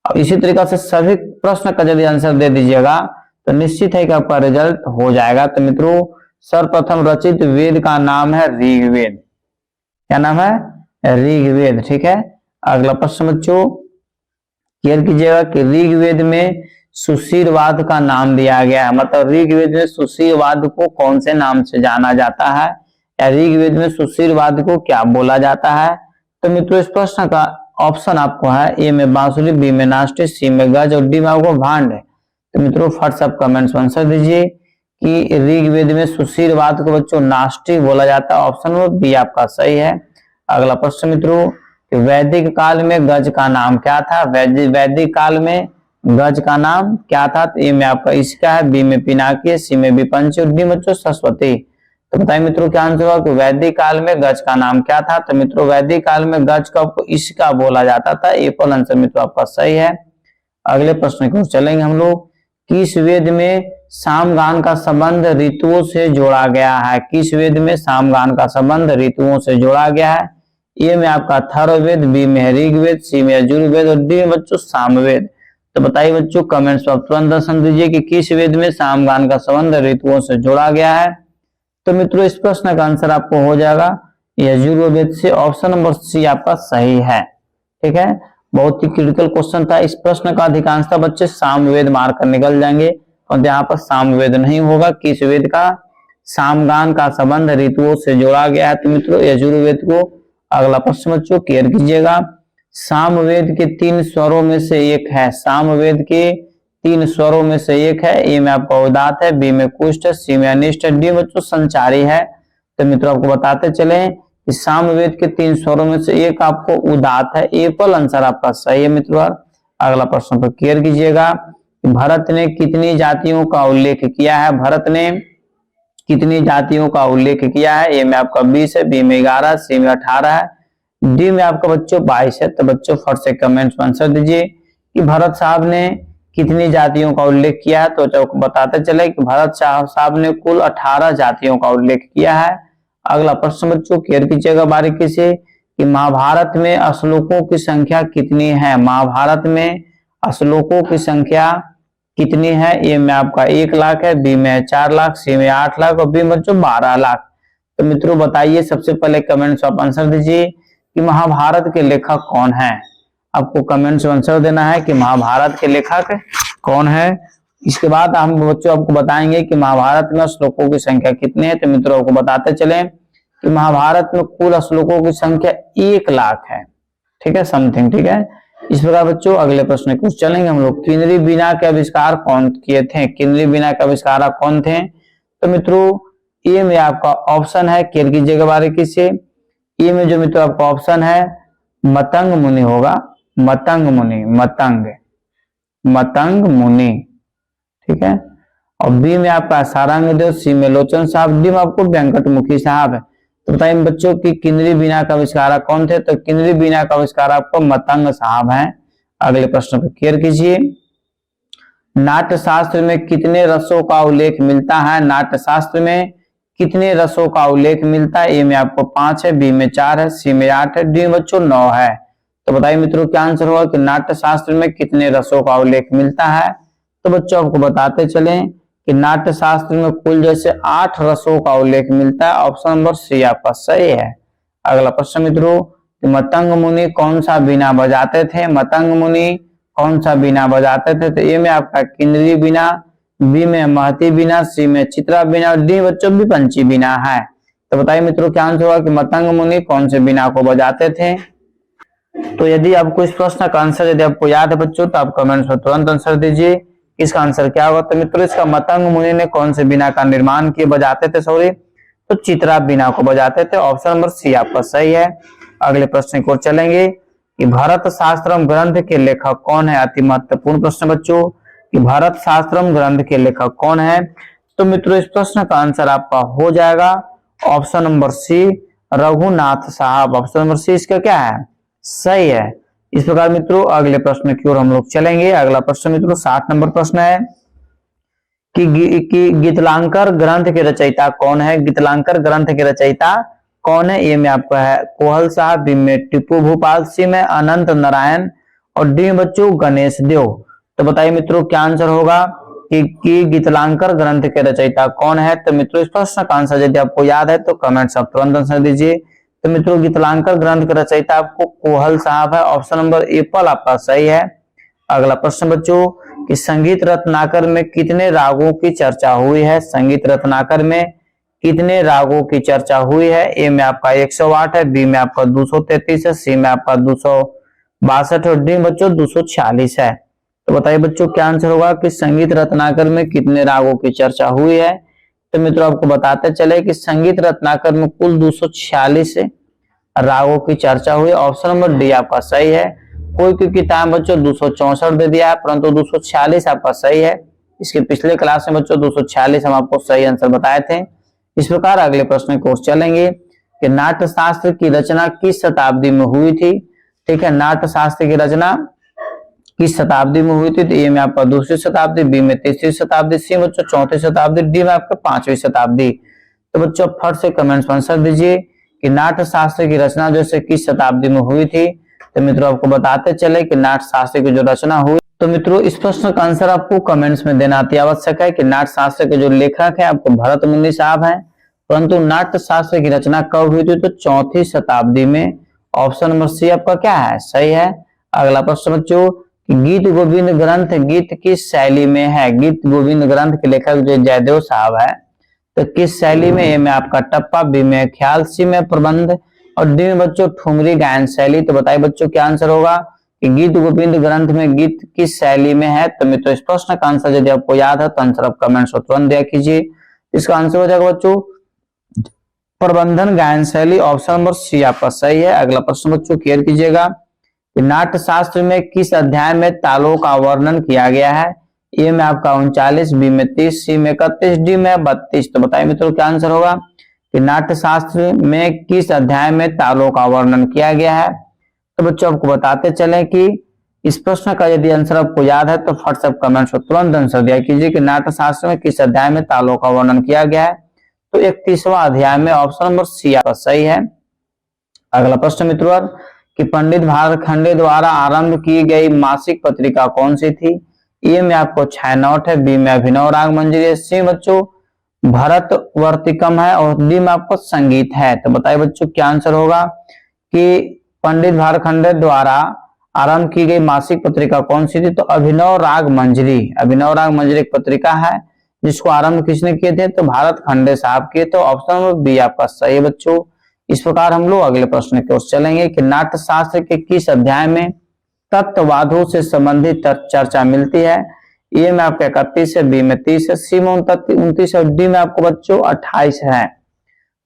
और इसी तरीका से सभी प्रश्न का यदि आंसर दे दीजिएगा तो निश्चित है कि आपका रिजल्ट हो जाएगा। तो मित्रों, सर्वप्रथम रचित वेद का नाम है ऋग्वेद। क्या नाम है? ऋग्वेद। ठीक है, अगला प्रश्न बच्चों क्लियर कीजिएगा कि ऋग्वेद में सुशीलवाद का नाम दिया गया है। मतलब ऋग्वेद में सुशीलवाद को कौन से नाम से जाना जाता है, या ऋग्वेद में सुशीलवाद को क्या बोला जाता है? तो मित्रों इस प्रश्न का ऑप्शन आपको है ए में बांसुरी, बी में नाष्टी, सी में गज और डी में आपको भांड है। तो मित्रों फट सब कमेंट्स में आंसर दीजिए कि ऋग्वेद में सुशीलवाद को बच्चों नाष्टी बोला जाता है। ऑप्शन वो बी आपका सही है। अगला प्रश्न मित्रों, वैदिक काल में गज का नाम क्या था? वैदिक काल में गज का नाम क्या था? तो ए में आपका इसका है, बी में पिनाकी, सी में विपंची और डी बच्चों सरस्वती। तो बताइए मित्रों क्या आंसर होगा कि वैदिक काल में गज का नाम क्या था? तो मित्रों वैदिक काल में गज का आपको इसका बोला जाता था। ए पर आंसर मित्रों आपका सही है। अगले प्रश्न की ओर चलेंगे हम लोग। किस वेद में सामगान का संबंध ऋतुओं से जोड़ा गया है? किस वेद में सामगान का संबंध ऋतुओं से जोड़ा गया है? ए में आपका अथर्ववेद, बी में ऋग्वेद, सी में यजुर्वेद और डी में बच्चों सामवेद। तो बताइए बच्चों कमेंट्स में तुरंत दर्शन दीजिए कि किस वेद में सामगान का संबंध ऋतुओं से जोड़ा गया है। तो मित्रों इस प्रश्न का आंसर आपको हो जाएगा यजुर्वेद से। ऑप्शन नंबर सी आपका सही है। ठीक है, बहुत ही क्रिटिकल क्वेश्चन था। इस प्रश्न का अधिकांशतः बच्चे सामवेद मार कर निकल जाएंगे और यहाँ पर सामवेद नहीं होगा। किस वेद का सामगान का संबंध ऋतुओं से जोड़ा गया है? तो मित्रों यजुर्वेद को। अगला प्रश्न बच्चों क्लियर कीजिएगा। सामवेद के 3 स्वरों में से एक है। सामवेद के 3 स्वरों में से एक है। ए में आपका उदात है, बी में कुष्ठ, सी में अनिष्ट, डी बच्चों संचारी है। तो मित्रों आपको बताते चले कि सामवेद के 3 स्वरों में से एक आपको उदात है। ए पर आंसर आपका सही है मित्रों। अगला प्रश्न पर क्लियर कीजिएगा। भरत ने कितनी जातियों का उल्लेख किया है? भरत ने कितनी जातियों का उल्लेख किया है? ए में आपका 20 है, बी में 11, सी में 18 है, डी में आपका बच्चों 22 है। तो बच्चों फट से कमेंट्स में आंसर दीजिए कि भरत साहब ने कितनी जातियों का उल्लेख किया है। तो बताते चले कि भरत साहब ने कुल 18 जातियों का उल्लेख किया है। अगला प्रश्न बच्चों क्लियर कीजिएगा बारीकी से कि महाभारत में श्लोकों की संख्या कितनी है? महाभारत में श्लोकों की संख्या कितनी है? ए में आपका 1 लाख है, बी में 4 लाख, सी में 8 लाख और बी बच्चों 12 लाख। तो मित्रों बताइए सबसे पहले कमेंट्स में आप आंसर दीजिए कि महाभारत के लेखक कौन है? आपको कमेंट्स में आंसर देना है कि महाभारत के लेखक कौन है। इसके बाद हम बच्चों आपको बताएंगे कि महाभारत में श्लोकों की संख्या कितनी है। तो मित्रों आपको बताते चले कि महाभारत में कुल श्लोकों की संख्या 1 लाख है। ठीक है, समथिंग। ठीक है, इस प्रकार बच्चों अगले प्रश्न को चलेंगे हम लोग। किन्नरी बीना के आविष्कार कौन किए थे? किन्नरी बीना के आविष्कार कौन थे? तो मित्रों ए में आपका ऑप्शन है, क्लियर कीजिएगा बारीकी से। ए में जो मित्रों आपका ऑप्शन है मतंग मुनि होगा। मतंग मुनि, मतंग मुनि। ठीक है, और बी में आपका सारंगदेव, सी में लोचन साहब, डी में आपको वेंकटमुखी साहब है। तो बताइए बच्चों की किन्नरी बीना का आविष्कार कौन थे? तो किन्नरी बीना का आविष्कार आपको मतंग साहब हैं। अगले प्रश्न को क्लियर कीजिए। नाट्य शास्त्र में कितने रसों का उल्लेख मिलता है? नाट्य शास्त्र में कितने रसों का उल्लेख मिलता है? ए में आपको 5 है, बी में 4 है, सी में 8 है, डी में बच्चों 9 है। तो बताइए मित्रों क्या आंसर होगा कि नाट्य शास्त्र में कितने रसों का उल्लेख मिलता है? तो बच्चों आपको बताते चले कि नाट्य शास्त्र में कुल जैसे 8 रसों का उल्लेख मिलता है। ऑप्शन नंबर सी आपका सही है। अगला प्रश्न मित्रों, मतंग मुनि कौन सा बीना बजाते थे? मतंग मुनि कौन सा बीना बजाते थे? तो ए में आपका किन्नरी बीना, बी में महती बीना, सी में चित्रा बीना और डी बच्चों विपंची बीना है। तो बताइए मित्रों क्या आंसर होगा कि मतंग मुनि कौन से बीना को बजाते थे? तो यदि आपको इस प्रश्न का आंसर यदि आपको याद है बच्चों तो आप कमेंट्स में तुरंत आंसर दीजिए। इसका आंसर क्या होगा? तो मित्रों इसका मतंग मुनि ने कौन से बीना का निर्माण किए बजाते थे? सॉरी, तो चित्रा बीना को बजाते थे। ऑप्शन नंबर सी आपका सही है। अगले प्रश्न की ओर चलेंगे कि भरत शास्त्रम ग्रंथ के लेखक कौन है। अति महत्वपूर्ण प्रश्न बच्चों कि भरत शास्त्रम ग्रंथ के लेखक कौन है। तो मित्रों इस प्रश्न का आंसर आपका हो जाएगा ऑप्शन नंबर सी रघुनाथ साहब। ऑप्शन नंबर सी इसका क्या है, सही है। इस प्रकार मित्रों अगले प्रश्न की ओर हम लोग चलेंगे। अगला प्रश्न मित्रों 60 नंबर प्रश्न है कि गीतलांकर ग्रंथ के रचयिता कौन है। गीतलांकर ग्रंथ के रचयिता कौन है। ए में आपका है कोहल साहब, बी में टीपू भोपाल, सी में अनंत नारायण और डी में बच्चों गणेश देव। तो बताइए मित्रों क्या आंसर होगा कि गीतलांकर ग्रंथ के रचयिता कौन है। तो मित्रों इस प्रश्न का आंसर यदि आपको याद है तो कमेंट्स आप तुरंत आंसर दीजिए। तो मित्रों गीतलांकर ग्रंथ के रचयिता आपको कोहल साहब है। ऑप्शन नंबर एप्पल आपका सही है। अगला प्रश्न बच्चों कि संगीत रत्नाकर में कितने रागों की चर्चा हुई है। संगीत रत्नाकर में कितने रागों की चर्चा हुई है। ए में आपका 108 है, बी में आपका 233 है, सी में आपका 262 और डी बच्चों 246 है। तो बताइए बच्चों क्या आंसर होगा कि संगीत रत्नाकर में कितने रागों की चर्चा हुई है। तो मित्रों आपको बताते चले कि संगीत रत्नाकर में कुल 246 रागों की चर्चा हुई। ऑप्शन नंबर डी आपका सही है। कोई कोई किताब बच्चों 264 दे दिया है, परंतु 246 आपका सही है। इसके पिछले क्लास में बच्चों 246 हम आपको सही आंसर बताए थे। इस प्रकार अगले प्रश्न की ओर चलेंगे कि नाट्य शास्त्र की रचना किस शताब्दी में हुई थी। ठीक है, नाट्य शास्त्र की रचना किस शताब्दी में हुई थी। तो ए में आपका दूसरी शताब्दी, बी में तीसरी शताब्दी, सी बच्चों चौथी शताब्दी, डी में आपका 5वीं शताब्दी। तो बच्चों फट से कमेंट्स में आंसर दीजिए कि नाट्य शास्त्र की रचना जो है किस शताब्दी में हुई थी। तो मित्रों आपको बताते चले कि नाट्य शास्त्र की जो रचना हुई। तो मित्रों इस प्रश्न का आंसर आपको कमेंट्स में देना अति आवश्यक है कि नाट्य शास्त्र के जो लेखक है आपको भरत मुनि साहब हैं, परंतु नाट्य शास्त्र की रचना कब हुई थी तो चौथी शताब्दी में। ऑप्शन नंबर सी आपका क्या है, सही है। अगला प्रश्न बच्चों गीत गोविंद ग्रंथ गीत किस शैली में है। गीत गोविंद ग्रंथ के लेखक जो जयदेव साहब है तो किस शैली में। ए में आपका टप्पा, बी में ख्याल, सी में प्रबंध और डी में बच्चों ठुमरी गायन शैली। तो बताइए बच्चों क्या आंसर होगा कि गीत गोविंद ग्रंथ में गीत किस शैली में है। तो मित्रों इस प्रश्न का आंसर यदि आपको याद है तो आंसर आप कमेंट्स में तुरंत दिया कीजिए। इसका आंसर हो जाएगा बच्चों प्रबंधन गायन शैली। ऑप्शन नंबर सी आपका सही है। अगला प्रश्न बच्चों क्लियर कीजिएगा कि नाट्य शास्त्र में किस अध्याय में तालों का वर्णन किया गया है। ए में आपका 39, बी में 30, सी में 31, डी में 32। तो बताइए मित्रों क्या आंसर होगा कि नाट्य शास्त्र में किस अध्याय में तालों का वर्णन किया गया है। तो बच्चों आपको बताते चले कि इस प्रश्न का यदि आंसर आपको याद है तो फट से कमेंट्स में तुरंत आंसर दिया कीजिए कि नाट्य शास्त्र में किस अध्याय में तालों का वर्णन किया गया है। तो 31वां अध्याय में। ऑप्शन नंबर सी आपका सही है। अगला प्रश्न मित्रों कि पंडित भारखंडे द्वारा आरंभ की गई मासिक पत्रिका कौन सी थी। ए में आपको छायानौट है, बी में अभिनव राग मंजरी है, सी बच्चों भरत वर्तिकम है और डी में आपको संगीत है। तो बताइए बच्चों क्या आंसर होगा कि पंडित भारखंडे द्वारा आरंभ की गई मासिक पत्रिका कौन सी थी। तो अभिनव राग मंजरी। अभिनव राग मंजरी एक पत्रिका है जिसको आरंभ किसने किए थे तो भारत खंडे साहब किए। तो ऑप्शन नंबर बी आपका सही है बच्चों। इस प्रकार हम लोग अगले प्रश्न की ओर चलेंगे कि नाट्य शास्त्र के किस अध्याय में तत्ववादों से संबंधित चर्चा मिलती है। ए में आपका 31 है, बी में 30 है, सी में 29 और डी में आपको बच्चों 28 है।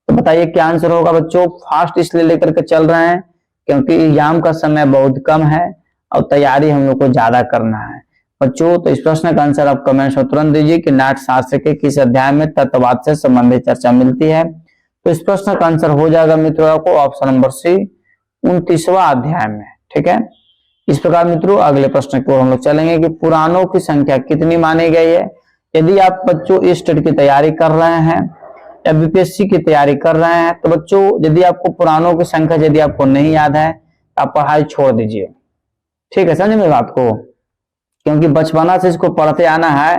तो बताइए क्या आंसर होगा बच्चों। फास्ट इसलिए लेकर के चल रहे हैं क्योंकि एग्जाम का समय बहुत कम है और तैयारी हम लोग को ज्यादा करना है बच्चों। तो इस प्रश्न का आंसर आप कमेंट्स में तुरंत दीजिए कि नाट्य शास्त्र के किस अध्याय में तत्ववाद से संबंधित चर्चा मिलती है। तो इस प्रश्न का आंसर हो जाएगा मित्रों आपको ऑप्शन नंबर सी 29वां अध्याय में। ठीक है, इस प्रकार मित्रों अगले प्रश्न की ओर हम लोग चलेंगे कि पुराणों की संख्या कितनी मानी गई है। यदि आप बच्चों इस टेट की तैयारी कर रहे हैं या बीपीएससी की तैयारी कर रहे हैं तो बच्चों यदि आपको पुराणों की संख्या यदि आपको नहीं याद है तो आप पढ़ाई छोड़ दीजिए। ठीक है, समझे मेरी बात को, क्योंकि बचपना से इसको पढ़ते आना है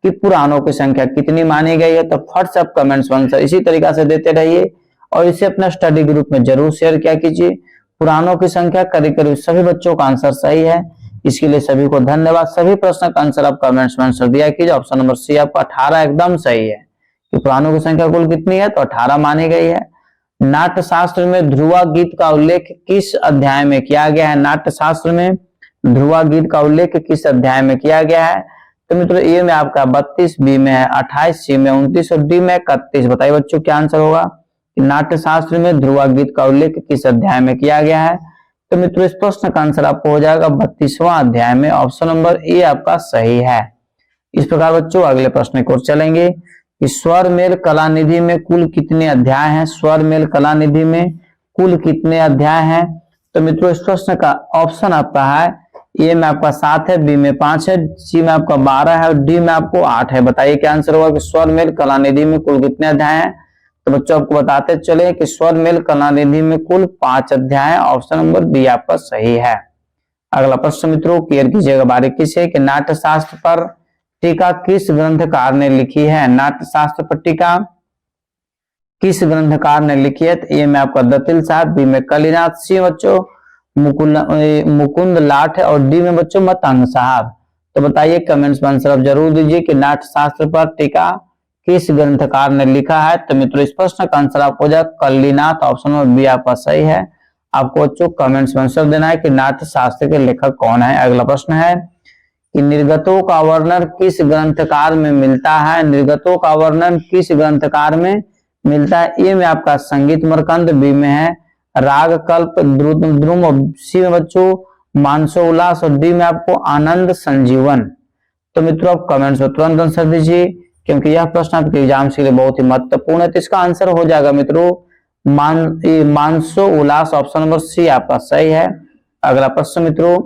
कि पुराणों की संख्या कितनी मानी गई है। तो फट से आप कमेंट्स में आंसर इसी तरीका से देते रहिए और इसे अपना स्टडी ग्रुप में जरूर शेयर किया कीजिए। पुराणों की संख्या करीब करीब सभी बच्चों का आंसर सही है। इसके लिए सभी को धन्यवाद। सभी प्रश्न का आंसर आप कमेंट्स में आंसर दिया कीजिए। ऑप्शन नंबर सी आपका 18 एकदम सही है कि पुराणों की संख्या कुल कितनी है तो 18 मानी गई है। नाट्य शास्त्र में ध्रुवा गीत का उल्लेख किस अध्याय में किया गया है। नाट्य शास्त्र में ध्रुवा गीत का उल्लेख किस अध्याय में किया गया है। तो मित्रों ए में आपका 32, बी में है 28, सी में 29 और डी में 31। बताइए बच्चों क्या आंसर होगा कि नाट्य शास्त्र में ध्रुवा गीत का उल्लेख किस अध्याय में किया गया है। तो मित्रों इस प्रश्न का आंसर आपको हो जाएगा 32वां अध्याय में। ऑप्शन नंबर ए आपका सही है। इस प्रकार बच्चों अगले प्रश्न की ओर चलेंगे कि स्वर मेल कलानिधि में कुल कितने अध्याय हैं। स्वर मेल कलानिधि में कुल कितने अध्याय हैं। तो मित्रों इस प्रश्न का ऑप्शन आपका है ए में आपका 7 है, बी में 5 है, सी में आपका 12 है और डी में आपको 8 है। बताइए क्या आंसर होगा कि स्वर मेल कलानिधि में कुल कितने अध्याय हैं। तो बच्चों आपको बताते चले कि स्वर मेल कलानिधि में कुल 5 अध्याय है। ऑप्शन नंबर बी आपका सही है। अगला प्रश्न मित्रों क्लियर कीजिएगा बारीकी से कि नाट्य शास्त्र पर टीका किस ग्रंथकार ने लिखी है। नाट्य शास्त्र पर टीका किस ग्रंथकार ने लिखी है। तो ए में आपका दतिल साहब, बी में कलीनाथ, सी बच्चों मुकुंद लाठ और डी में बच्चों मतंग साहब। तो बताइए कमेंट्स में आंसर आप जरूर दीजिए कि नाट्य शास्त्र पर टीका किस ग्रंथकार ने लिखा है। तो मित्रों इस प्रश्न का आंसर आपको हो जाएगा कलीनाथ। ऑप्शन नंबर बी आपका सही है। आपको बच्चों कमेंट्स में आंसर देना है कि नाट्य शास्त्र के लेखक कौन है। अगला प्रश्न है कि निर्गतों का वर्णन किस ग्रंथकार में मिलता है। निर्गतों का वर्णन किस ग्रंथकार में मिलता है। ए में आपका संगीत मरकंद, बी में है राग कल्प द्रुम, सी में बच्चों मानसो उल्लास और डी में आपको आनंद संजीवन। तो मित्रों आप कमेंट्स में तुरंत आंसर दीजिए क्योंकि यह प्रश्न आपके एग्जाम के लिए बहुत ही महत्वपूर्ण है। तो इसका आंसर हो जाएगा मित्रों मानसो उल्लास। ऑप्शन नंबर सी आपका सही है। अगला प्रश्न मित्रों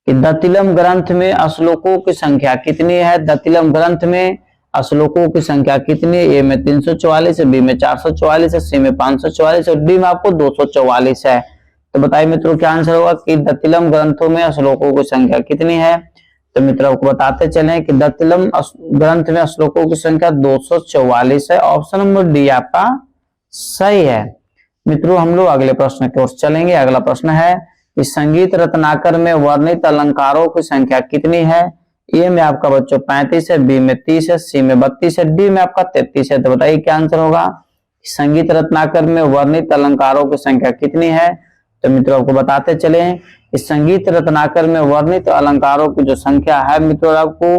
कि दतिलम ग्रंथ में श्लोकों की संख्या कितनी है। दतिलम ग्रंथ में श्लोकों की संख्या कितनी है। ए में 344 है, बी में 444 है, सी में 544 और डी में आपको 244 है। तो बताइए मित्रों क्या आंसर होगा कि दतिलम ग्रंथों में श्लोकों की संख्या कितनी है। तो मित्रों आपको बताते चले कि दतिलम ग्रंथ में श्लोकों की संख्या 244 है। ऑप्शन नंबर डी आपका सही है। मित्रों हम लोग अगले प्रश्न की ओर चलेंगे। अगला प्रश्न है कि संगीत रत्नाकर में वर्णित अलंकारों की संख्या कितनी है। ए में आपका बच्चों 35 है, बी में 30 है, सी में 32 है, डी में आपका 33 है। तो बताइए क्या आंसर होगा। संगीत रत्नाकर में वर्णित अलंकारों की संख्या कितनी है। तो मित्रों आपको बताते चले कि संगीत रत्नाकर में वर्णित अलंकारों की जो संख्या है मित्रों आपको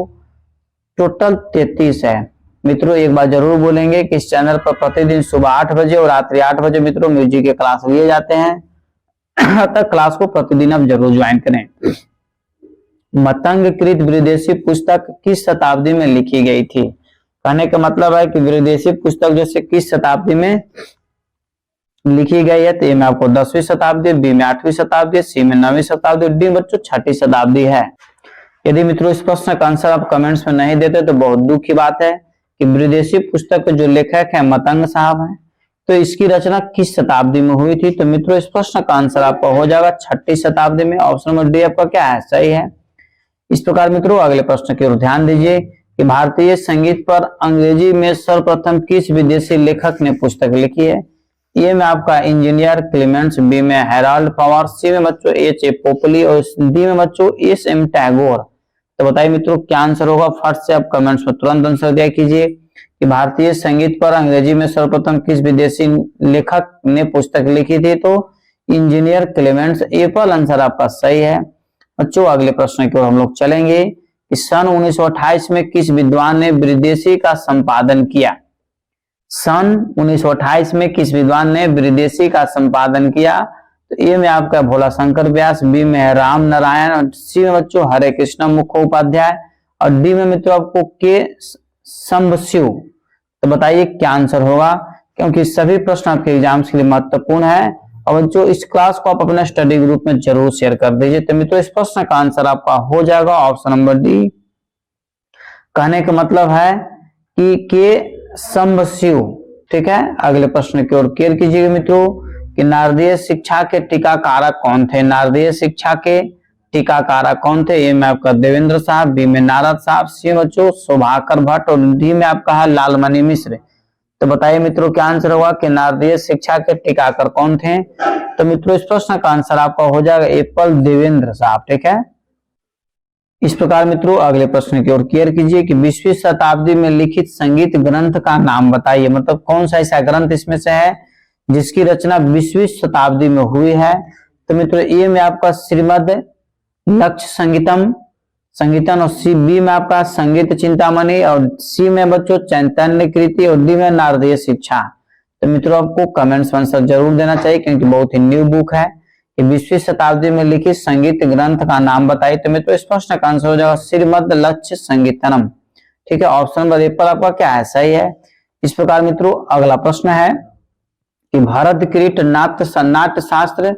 टोटल 33 है। मित्रों एक बार जरूर बोलेंगे कि इस चैनल पर प्रतिदिन सुबह 8 बजे और रात्रि 8 बजे मित्रों म्यूजिक के क्लास लिए जाते हैं। तक क्लास को प्रतिदिन आप जरूर ज्वाइन करें। मतंग कृत विदेशी पुस्तक किस शताब्दी में लिखी गई थी। कहने का मतलब है कि विदेशी पुस्तक जैसे किस शताब्दी में लिखी गई है। तो ए में आपको 10वीं शताब्दी, बी में 8वीं शताब्दी, सी में 9वीं शताब्दी, डी बच्चों 6ठी शताब्दी है। यदि मित्रों इस प्रश्न का आंसर आप कमेंट्स में नहीं देते तो बहुत दुख की बात है कि विदेशी पुस्तक के जो लेखक है मतंग साहब हैं। तो इसकी रचना किस शताब्दी में हुई थी। तो मित्रों इस प्रश्न का आंसर आपका हो जाएगा 6ठी शताब्दी में। ऑप्शन नंबर डी आपका क्या है सही है। इस प्रकार मित्रों अगले प्रश्न की ओर ध्यान दीजिए कि भारतीय संगीत पर अंग्रेजी में सर्वप्रथम किस विदेशी लेखक ने पुस्तक लिखी है। ए में आपका इंजीनियर क्लेमेंट्स, बी में हेराल्ड पवार, सी में बच्चों H.A. पोपली और डी में बच्चों S.M. टैगोर। तो बताइए मित्रों क्या आंसर होगा। फट से आप कमेंट्स में तुरंत आंसर दिया कीजिए कि भारतीय संगीत पर अंग्रेजी में सर्वप्रथम किस विदेशी लेखक ने पुस्तक लिखी थी। तो इंजीनियर क्लेमेंट्स एपल आंसर आपका सही है। बच्चों अगले प्रश्न की ओर हम लोग चलेंगे कि सन 1928 में किस विद्वान ने विदेशी का संपादन किया। सन 1928 में किस विद्वान ने विदेशी का संपादन किया। तो ए में आपका भोला शंकर व्यास, बी में है राम नारायण और सी में बच्चों हरे कृष्ण मुखोपाध्याय और डी में मित्रों आपको के संबशिव। तो बताइए क्या आंसर होगा क्योंकि सभी प्रश्न आपके एग्जाम के लिए महत्वपूर्ण है। और बच्चों इस क्लास को आप अपने स्टडी ग्रुप में जरूर शेयर कर दीजिए। तो मित्रों इस प्रश्न का आंसर आपका हो जाएगा ऑप्शन नंबर डी। कहने का मतलब है कि के संबशिव। ठीक है अगले प्रश्न की ओर क्लियर कीजिएगा मित्रों कि नारदीय शिक्षा के टीकाकारक कौन थे। नारदीय शिक्षा के टीकाकारक कौन थे। ए में आपका देवेंद्र साहब, बी में नारद साहब, सी में बच्चों शोभाकर भट्ट और डी में आपका है लालमणि मिश्र। तो बताइए मित्रों क्या आंसर होगा कि नारदीय शिक्षा के टीकाकार कौन थे। तो मित्रों इस प्रश्न का आंसर आपका हो जाएगा एप्पल देवेंद्र साहब। ठीक है इस प्रकार मित्रों अगले प्रश्न की ओर क्लियर कीजिए कि 20वीं शताब्दी में लिखित संगीत ग्रंथ का नाम बताइए। मतलब कौन सा ऐसा ग्रंथ इसमें से है जिसकी रचना 20वीं शताब्दी में हुई है। तो मित्रों ए में आपका श्रीमद लक्ष्य संगीतम, संगीतन, और सी बी में आपका संगीत चिंतामणि, और सी में बच्चों चैतन्य कृति, और डी में नारदीय शिक्षा। तो मित्रों आपको कमेंट्स में आंसर जरूर देना चाहिए क्योंकि बहुत ही न्यू बुक है। कि 20वीं शताब्दी में लिखित संगीत ग्रंथ का नाम बताइए। तो मित्रों इस प्रश्न का आंसर हो जाएगा श्रीमद लक्ष्य संगीतनम। ठीक है, ऑप्शन नंबर ए पर आपका क्या है, सही है। इस प्रकार मित्रों अगला प्रश्न है कि भारतकृत नाट्य शास्त्र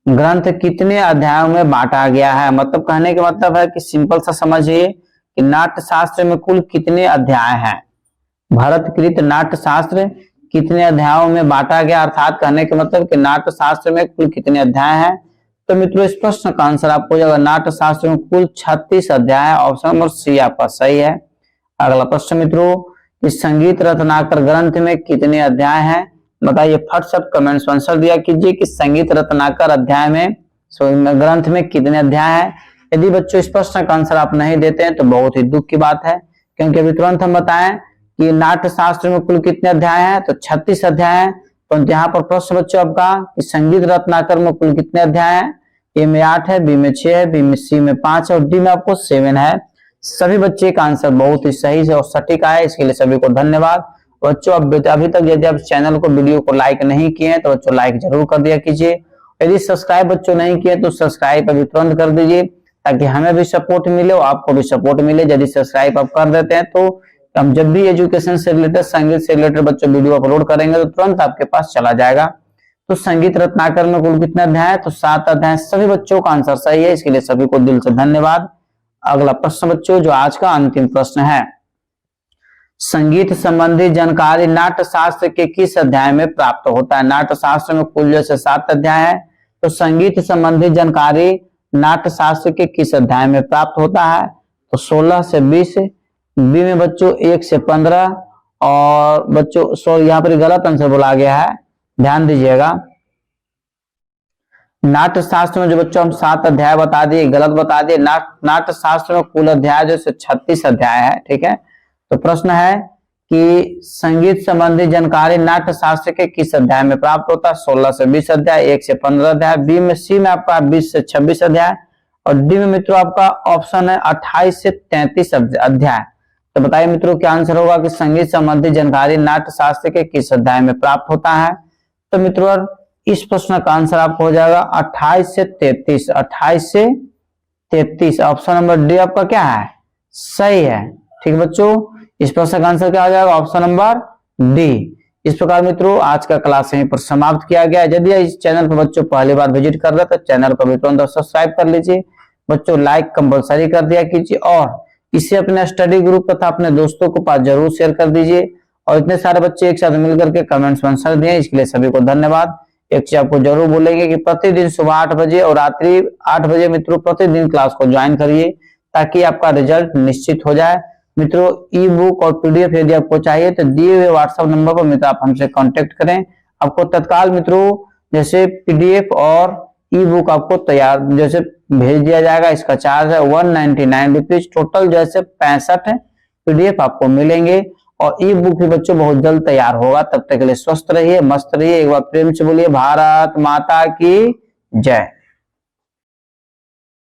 ग्रंथ कितने अध्यायों में बांटा गया है। मतलब कहने का मतलब है कि सिंपल सा समझिए कि नाट्य शास्त्र में कुल कितने अध्याय हैं। भारतकृत नाट्य शास्त्र कितने अध्यायों में बांटा गया, अर्थात कहने के मतलब कि नाट्य शास्त्र में कुल कितने अध्याय हैं। तो मित्रों इस प्रश्न का आंसर आपको हो जाएगा नाट्य शास्त्र में कुल 36 अध्याय है। ऑप्शन नंबर सी आपका सही है। अगला प्रश्न मित्रों, इस संगीत रत्नाकर ग्रंथ में कितने अध्याय हैं, बताइए। फट सब कमेंट्स में आंसर दिया कीजिए कि संगीत रत्नाकर अध्याय में ग्रंथ में कितने अध्याय हैं। यदि बच्चों इस प्रश्न का आंसर आप नहीं देते हैं तो बहुत ही दुख की बात है, क्योंकि अभी तुरंत हम बताएं कि नाट्य शास्त्र में कुल कितने अध्याय हैं, तो 36 अध्याय हैं। तो यहाँ पर प्रश्न बच्चों आपका कि संगीत रत्नाकर में कुल कितने अध्याय हैं। ए में 8 है, बी में 6 है, बी में सी में 5 है, और डी में आपको 7 है। सभी बच्चे का आंसर बहुत ही सही से और सटीक आया, इसके लिए सभी को धन्यवाद। बच्चों अभी तक यदि आप चैनल को वीडियो को लाइक नहीं किए हैं तो बच्चों लाइक जरूर कर दिया कीजिए। यदि सब्सक्राइब बच्चों नहीं किए तो सब्सक्राइब अभी तुरंत कर दीजिए ताकि हमें भी सपोर्ट मिले और आपको भी सपोर्ट मिले। यदि सब्सक्राइब आप कर देते हैं तो हम जब भी एजुकेशन से रिलेटेड, संगीत से रिलेटेड बच्चों वीडियो अपलोड करेंगे तो तुरंत आपके पास चला जाएगा। तो संगीत रत्नाकर में कुल कितने अध्याय है, तो 7 अध्याय। सभी बच्चों का आंसर सही है, इसके लिए सभी को दिल से धन्यवाद। अगला प्रश्न बच्चों जो आज का अंतिम प्रश्न है, संगीत संबंधी जानकारी नाट्य शास्त्र के किस अध्याय में प्राप्त होता है। नाट्य शास्त्र में कुल जैसे 7 अध्याय है, तो संगीत संबंधी जानकारी नाट्य शास्त्र के किस अध्याय में प्राप्त होता है, तो 16 से 20, बी में बच्चों 1 से 15, और बच्चों यहाँ पर गलत आंसर बोला गया है, ध्यान दीजिएगा। नाट्य शास्त्र में जो बच्चों हम 7 अध्याय बता दिए, गलत बता दिए। नाट्य शास्त्र में कुल अध्याय जो 36 अध्याय है। ठीक है, तो प्रश्न है कि संगीत संबंधी जानकारी नाट्य शास्त्र के किस अध्याय में प्राप्त होता है। 16 से 20 अध्याय, 1 से 15 अध्याय, बी में सी में आपका 20 से 26 अध्याय, और डी में मित्रों आपका ऑप्शन है 28 से 33 अध्याय। तो बताइए मित्रों क्या आंसर होगा कि संगीत संबंधी जानकारी नाट्य शास्त्र के किस अध्याय में प्राप्त होता है। तो मित्रों इस प्रश्न का आंसर आपको हो जाएगा 28 से 33। 28 से 33 ऑप्शन नंबर डी आपका क्या है, सही है। ठीक बच्चों, इस प्रश्न का आंसर क्या हो जाएगा, ऑप्शन नंबर डी। इस प्रकार मित्रों आज का क्लास यहीं पर समाप्त किया गया। यदि इस चैनल पर बच्चों पहली बार विजिट कर रहे तो चैनल को भी तुरंत सब्सक्राइब कर लीजिए। बच्चों लाइक कंपलसरी कर दिया कीजिए, और इसे अपने स्टडी ग्रुप तथा अपने दोस्तों को पास जरूर शेयर कर दीजिए। और इतने सारे बच्चे एक साथ मिलकर के कमेंट्स में आंसर दिए, इसके लिए सभी को धन्यवाद। एक चीज आपको जरूर बोलेंगे कि प्रतिदिन सुबह 8 बजे और रात्रि 8 बजे मित्रों प्रतिदिन क्लास को ज्वाइन करिए ताकि आपका रिजल्ट निश्चित हो जाए। मित्रों ई बुक और पीडीएफ यदि आपको चाहिए तो दिए हुए व्हाट्सएप नंबर पर मित्र आप हमसे कांटेक्ट करें। आपको तत्काल मित्रों जैसे पीडीएफ और ई बुक आपको तैयार जैसे भेज दिया जाएगा। इसका चार्ज है 199 रुपीज। टोटल जैसे 65 पीडीएफ आपको मिलेंगे, और ई बुक भी बच्चों बहुत जल्द तैयार होगा। तब तक के लिए स्वस्थ रहिए, मस्त रहिए। एक बार प्रेम से बोलिए भारत माता की जय।